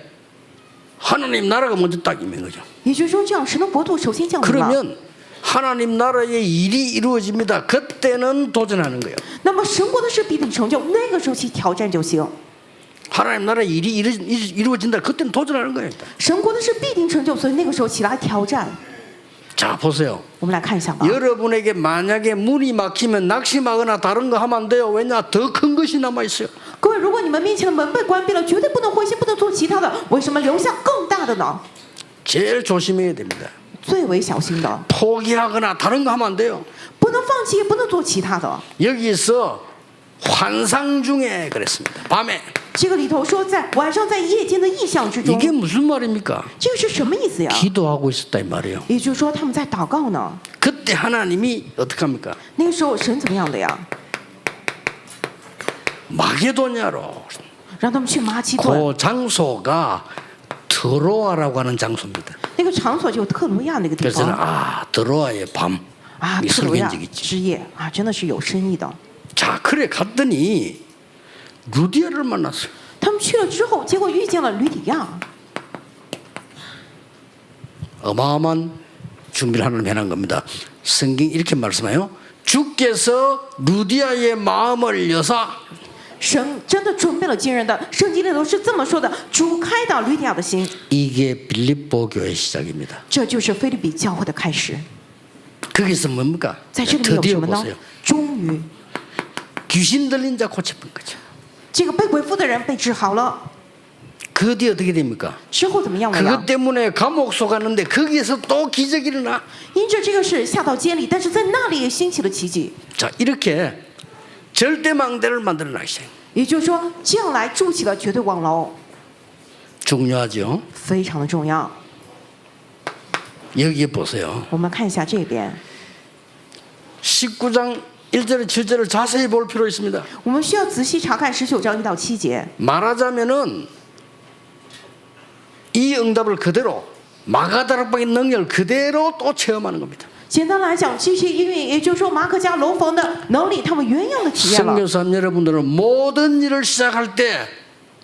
A: 하나님 나라가 먼저 딱 임한 거죠.
B: 也就是说，这样神的国度首先降临了。
A: 그러면 하나님 나라의 일이 이루어집니다. 그때는 도전하는 거예요.
B: 那么神国的事必定成就，那个时候去挑战就行。
A: 하나님 나라의 일이 이루어진다. 그때는 도전하는 거예요.
B: 神国的事必定成就，所以那个时候起来挑战。
A: 자 보세요.
B: 我们来看一下吧。
A: 여러분에게 만약에 문이 막히면 낙심하거나 다른 거 하면 안 돼요. 왜냐? 더 큰 것이 남아 있어요.
B: 各位，如果你们面前的门被关闭了，绝对不能灰心，不能做其他的。为什么留下更大的呢？
A: 제일 조심해야 됩니다.
B: 最为小心的，
A: 포기하거나 다른 거 하면 안 돼요.
B: 不能放弃，也不能做其他的。
A: 여기서 환상 중에 그랬습니다. 밤에
B: 这个里头说，在晚上在夜间的异象之中，
A: 이게 무슨 말입니까?
B: 这个是什么意思呀？
A: 기도하고 있었다 이 말이에요.
B: 也就是说，他们在祷告呢。
A: 그때 하나님이 어떻게 합니까?
B: 那个时候神怎么样的呀？
A: 마게도냐로
B: 让他们去马其顿，
A: 그 장소가 드로아라고 하는 장소입니다.
B: 那个场所就特罗亚那个地
A: 그래서 저는
B: 方
A: 아 드로아의 밤
B: 啊，
A: 이
B: 特罗亚
A: 설계한 적 있지.
B: 之夜啊，真的是有深意的。
A: 자 그래 갔더니 루디아를 만났어요.
B: 他们去了之后，结果遇见了吕底亚，
A: 어마어마한 준비를 하나님 해놓은 겁니다. 성경 이렇게 말씀해요. 주께서 루디아의 마음을 여사
B: 神真的准备了惊人的。圣经里头是这么说的：主开导吕底亚的心，
A: 이게 빌립보 교회 시작입니다.
B: 这就是腓立比教会的开始。
A: 거기서 뭡니까?
B: 在这里面有
A: 드디어
B: 什么呢
A: 보세요. ？
B: 终于，
A: 귀신 들린 자 고쳐본 거죠.
B: 这个被鬼附的人被治好了，
A: 그 뒤 어떻게 됩니까?
B: 之后怎么样了
A: 그것
B: 呢？
A: 때문에 감옥 속았는데 거기에서 또 기적이 일어나.
B: 因着这个事下到监里，但是在那里也兴起了奇迹。
A: 자, 이렇게 절대망대를 만들어 놨어요.
B: 也就是说，这样来筑起了绝对网楼，
A: 중요하죠.
B: 非常的重要。
A: 여기에 보세요.
B: 我们看一下这边，
A: 19장 1절 7절을 자세히 볼 필요 있습니다.
B: 我们需要仔细查看19章1到7节。
A: 말하자면은 이 응답을 그대로 마가다락방의 능력을 그대로 또 체험하는 겁니다.
B: 简单来讲，这些应运，也就是说马可家楼房的能力，他们原样的体验了。
A: 선교사님 여러분들은 모든 일을 시작할 때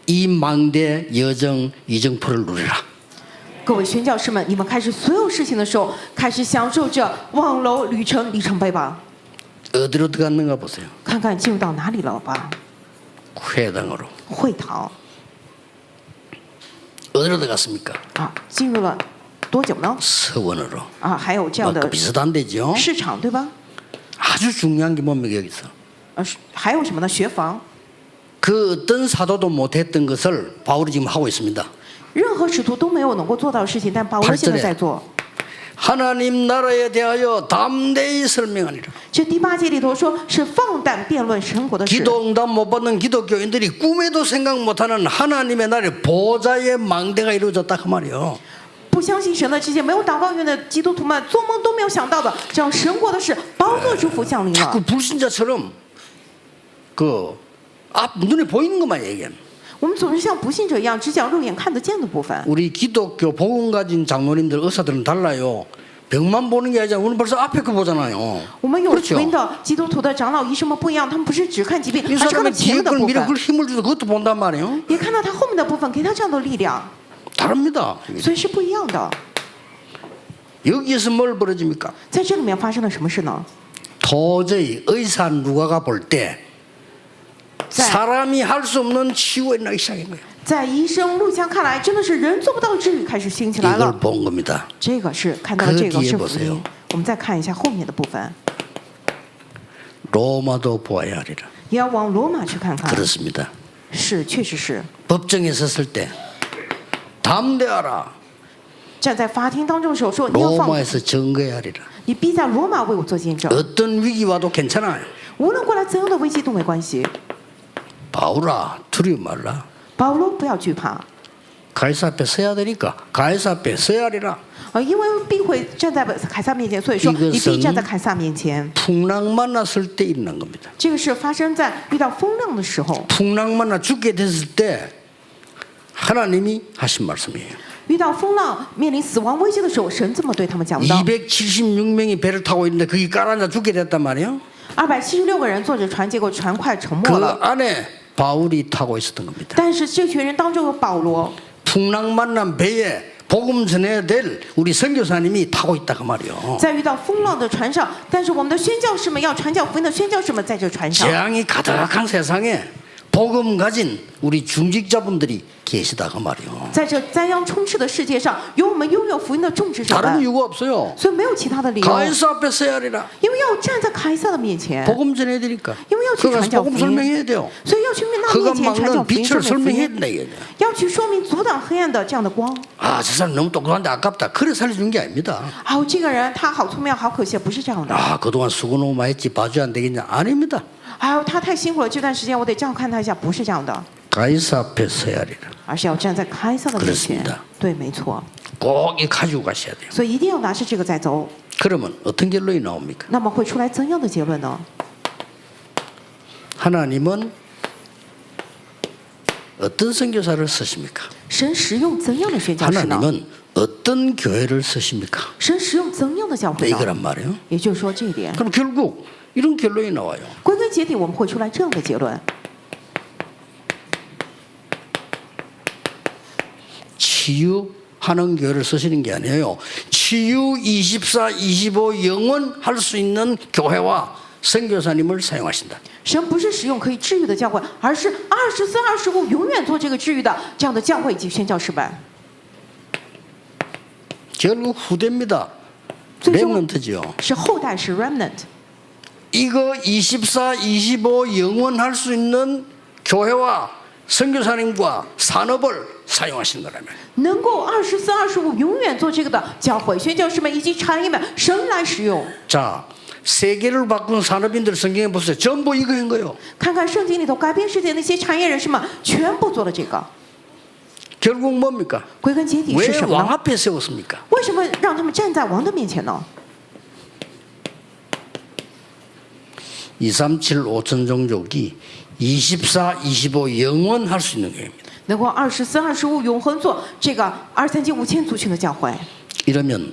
A: 이 망대 여정 이정표를 누리라.
B: 各位宣教师们，你们开始所有事情的时候，开始享受着望楼旅程里程碑吧。
A: 어디로 들어갔는가 보세요.
B: 看看进入到哪里了吧？
A: 회당으로.
B: 会堂
A: 어디로 들어갔습니까?
B: 啊，进入了多久呢？
A: 서원으로.
B: 啊，还有这样
A: 뭐
B: 的
A: 비슷한 데죠.
B: 市场，对吧？
A: 아주 중요한 게 뭡니까 여기서.
B: 还有什么呢？学房，
A: 그 어떤 사도도 못했던 것을 바울이 지금 하고 있습니다.
B: 任何使徒都没有能够做到的事情，但保罗现在在做。
A: 하나님 나라에 대하여 담대히 설명하니라.
B: 这第8节里头说是放胆辩论神国的事。
A: 기도 응답 못 받는 기독교인들이 꿈에도 생각 못하는 하나님의 나라의 보좌의 망대가 이루어졌다 그 말이에요.
B: 不相信神的这些没有祷告愿的基督徒们，做梦都没有想到的，这样神国的事，宝座祝福降临了。
A: 자꾸 불신자처럼 그 앞 눈에 보이는 것만 얘기하는.
B: 我们总是像不信者一样，只讲肉眼看得见的部分。
A: 우리 기독교 복음 가진 장로님들 의사들은 달라요. 병만 보는 게 아니라 우리는 벌써 앞에 거 보잖아요.
B: 我们有
A: 그렇죠.
B: 福音的基督徒的长老医生们不一样，他们不是只看疾病，
A: 이
B: 而是看到
A: 사람의
B: 前
A: 뒤에
B: 面的
A: 걸
B: 部
A: 밀어
B: 分，
A: 그걸 힘을 주도 그것도 본단 말이에요.
B: 也看到他后面的部分，给他这样的力量，
A: 다릅니다.
B: 所以是不一样的。
A: 여기에서 뭘 벌어집니까?
B: 在这里面发生了什么事呢？
A: 도저히 의사 누가가 볼 때
B: 자.
A: 사람이 할 수 없는 치유가 일어나기 시작한 거예요.
B: 在医生陆强看来，真的是人做不到的治愈开始兴起来
A: 이걸
B: 了。
A: 본 겁니다.
B: 这个是看到了，这个
A: 그
B: 是
A: 뒤에
B: 福
A: 보세요
B: 音。我们再看一下后面的部分，
A: 로마도 보아야 하리라.
B: 也要往罗马去看看。
A: 그렇습니다.
B: 是，确实是。
A: 법정에 섰을 때 담대하라.
B: 站在法庭当中的时候说，你要放，
A: 로마에서 증거해야 하리라.
B: 你逼在罗马为我做见证，
A: 어떤 위기 와도 괜찮아요.
B: 无论过来怎样的危机都没关系。
A: 바울아 두려워 말라.
B: 保罗不要惧怕，
A: 가이사 앞에 서야 되니까 가이사 앞에 서야 하리라.
B: 因为必会站在凯撒面前，所以说
A: 이것은
B: 你必站在凯撒面前。
A: 풍랑 만났을 때 일어난 겁니다.
B: 这个是发生在遇到风浪的时候，
A: 풍랑 만나 죽게 됐을 때 하나님이 하신 말씀이에요.
B: 遇到风浪面临死亡危机的时候，神这么对他们讲的。
A: 276명이 배를 타고 있는데 거기 깔아앉아 죽게 됐단 말이에요.
B: 276个人坐着船，结果船快沉没
A: 그
B: 了。
A: 안에 바울이 타고 있었던 겁니다.
B: 但是这群人当中有保罗，
A: 풍랑 만난 배에 복음 전해야 될 우리 선교사님이 타고 있다 그 말이에요.
B: 在遇到风浪的船上，但是我们的宣教士们要传教福音的宣教士们在这船上。
A: 재앙이 가득한 세상에 복음 가진 우리 중직자분들이 계시다 그 말이에요.
B: 在这灾殃充斥的世界上，有我们拥有福音的种植者
A: 다른
B: 们，
A: 이유가 없어요.
B: 所以没有其他的理由，
A: 가이사 앞에 서야 하리라.
B: 因为要站在凯撒的面前，
A: 복음 전해야 되니까.
B: 因为要去
A: 그거
B: 传教福
A: 복음
B: 音，
A: 설명해야 돼요.
B: 所以要去面他
A: 그가
B: 面前传教
A: 막는
B: 福音，
A: 빛을
B: 证明福
A: 설명해야
B: 音，
A: 된다 이거죠.
B: 要去说明阻挡黑暗的这样的光。
A: 아, 저 사람 너무 똑똑한데 아깝다. 그래 살려준 게 아닙니다.
B: 哦，这个人他好聪明，好可惜，不是这样的。
A: 아, 그동안 수고 너무 많이 했지 봐줘야 안 되겠냐? 아닙니다.
B: 哎呦，他太辛苦了，这段时间我得这样看他一下，不是这样的，
A: 가이사 앞에 서야 하리라.
B: 而是要站在凯撒的面前
A: 그렇습니다 。
B: 对，没错，
A: 꼭 이 가지고 가셔야 돼요.
B: 所以一定要拿着这个再走。
A: 그러면 어떤 결론이 나옵니까?
B: 那么会出来怎样的结论呢？
A: 하나님은 어떤 선교사를 쓰십니까?
B: 神使用怎样的宣教士呢？
A: 하나님은 어떤 교회를 쓰십니까?
B: 神使用怎样的教会呢？
A: 이거란 말이에요.
B: 也就是说这一点，
A: 그럼 결국 이런 결론이 나와요.
B: 归根结底我们会出来这样的结论：
A: 치유하는 교회를 쓰시는 게 아니에요. 치유 24, 25 영원 할 수 있는 교회와 선교사님을 사용하신다.
B: 神不是使用可以治愈的教会，而是24、25永远做这个治愈的这样的教会以及宣教士们。
A: 결국 후대입니다.
B: 最终
A: 렘넌트죠.
B: 是后代是 remnant。
A: 이거 24, 25 영원할 수 있는 교회와 선교사님과 산업을 사용하신 거라면
B: 能够24、25永远做这个的教会、宣教士们以及产业们，神来使用。
A: 자, 세계를 바꾼 산업인들 성경에 보세요. 전부 이거 한 거예요.
B: 看看圣经里头改变世界那些产业人士们，全部做了这个。
A: 결국 뭡니까?
B: 归根结底是
A: 왜
B: 什么
A: 왕
B: 呢？
A: 앞에 세웠습니까?
B: 为什么让他们站在王的面前呢？
A: 237 5천 종족이 24, 25 영원할 수 있는 교회입니다.
B: 能够24、25永恒做这个237 5000族群的教会。
A: 이러면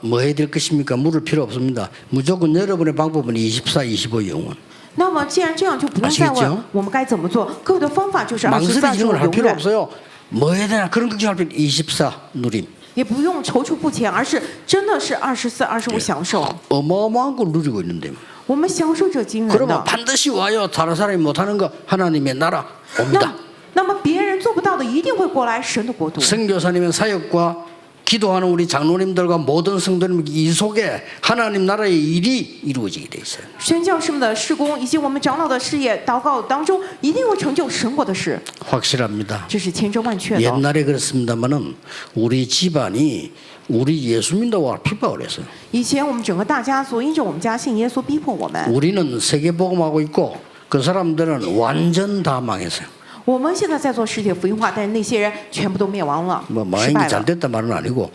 A: 뭐 해야 될 것입니까? 물을 필요 없습니다. 무조건 여러분의 방법은 24, 25 영원.
B: 那么既然这样，就不用再
A: 아시겠죠
B: 问我们该怎么做。各位的方法就是24、
A: 망설이지는
B: 25
A: 할
B: 永
A: 필요
B: 远，
A: 없어요. 뭐 해야 되나 그런 걱정할 필요 24 누림.
B: 也不用踌躇不前，而是真的是24、25享受。
A: 어마어마한 걸 누리고 있는데
B: 我们享受这惊人
A: 그러면
B: 的。
A: 반드시 와요. 다른 사람이 못하는 거 하나님의 나라 옵니다.
B: 那么别人做不到的，一定会过来神的国度。
A: 선교사님의 사역과 기도하는 우리 장로님들과 모든 성도님 이 속에 하나님 나라의 일이 이루어지게 돼 있어요.
B: 宣教士们的事工以及我们长老的事业祷告当中，一定会成就神国的事，
A: 확실합니다.
B: 这是千真万确的。
A: 옛날에 그렇습니다만은 우리 집안이 우리 예수 믿다고 핍박을 했어요.
B: 以前我们整个大家族因着我们家信耶稣逼迫我们，
A: 우리는 세계복음하고 있고 그 사람들은 완전 다 망했어요.
B: 我们现在在做世界福音化，但是那些人全部都灭亡了，
A: 뭐
B: 失
A: 망한
B: 败
A: 게 잘
B: 了。
A: 됐다 말은 아니고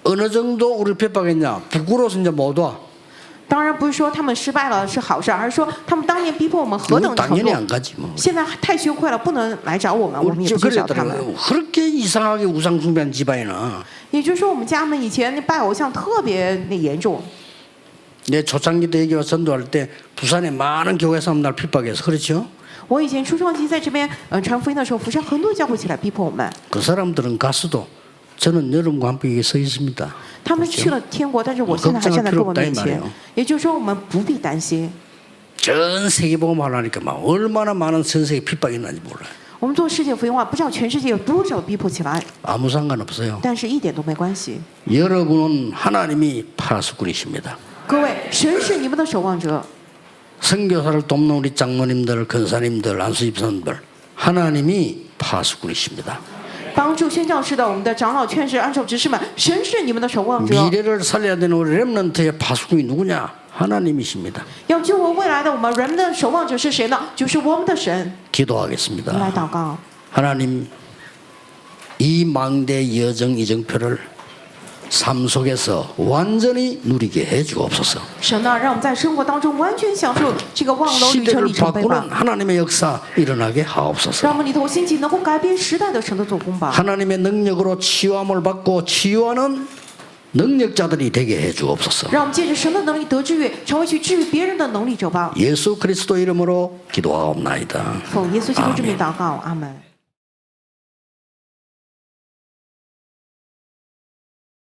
A: 어느 정도 우리를 핍박했냐 부끄러워서 이제 못 와.
B: 当然不是说他们失败了是好事，而是说他们当年逼迫我们何
A: 그건
B: 等程
A: 당연히
B: 度，
A: 안 가지 뭐.
B: 现在太羞愧了，不能来找我们，我们
A: 우리
B: 也
A: 집
B: 不去找他们。
A: 그랬더라고요. 그렇게 이상하게 우상 숭배한 집안이나
B: 也就是说，我们家们以前那拜偶像特别那严重。
A: 내 초창기 때 얘기와 전도할 때 부산에 많은 교회 사람 날 핍박해서 그렇죠.
B: 我以前初创期在这边传福音的时候，釜山很多教会起来逼迫我们，
A: 그 사람들은 갔어도 저는 여러분과 함께 여기 서 있습니다.
B: 他们去了天国，但是我现在还站在各位面
A: 걱정할
B: 前
A: 필요 없다 이 말이에요 。
B: 也就是说，我们不必担心。
A: 전 세계 복음 하려니까 막 얼마나 많은 전 세계 핍박이 있는지 몰라요.
B: 我们做世界福音化，不知道全世界有多少逼迫起来，
A: 아무 상관없어요.
B: 但是一点都没关系。
A: 여러분은 하나님이 파수꾼이십니다.
B: 各位，神是你们的守望者，
A: 선교사를 돕는 우리 장로님들, 근사님들, 안수집사님들 하나님이 파수꾼이십니다.
B: 帮助宣教士的我们的长老、劝士、按手执事们，神是你们的守望者。
A: 미래를 살려야 되는 우리 렘넌트의 파수꾼이 누구냐? 하나님이십니다.
B: 要救活未来的我们人们的守望者是谁呢？就是我们的神。
A: 기도하겠습니다.
B: 来祷告，
A: 하나님 이 망대 여정 이정표를 삶 속에서 완전히 누리게 해 주옵소서.
B: 神呢，让我们在生活当中完全享受这个望楼旅程
A: 시대를
B: 里程碑
A: 바꾸는
B: 吧。
A: 하나님의 역사 일어나게
B: 让
A: 하옵소서.
B: 我们里头兴起能够改变时代的神的做工吧。
A: 하나님의 능력으로 치유함을 받고 치유하는 능력자들이 되게 해 주옵소서.
B: 让我们借着神的能力得治愈，成为去治愈别人的能力者吧。
A: 예수 그리스도 이름으로 기도하옵나이다.
B: 奉耶稣基督之名祷告，阿门。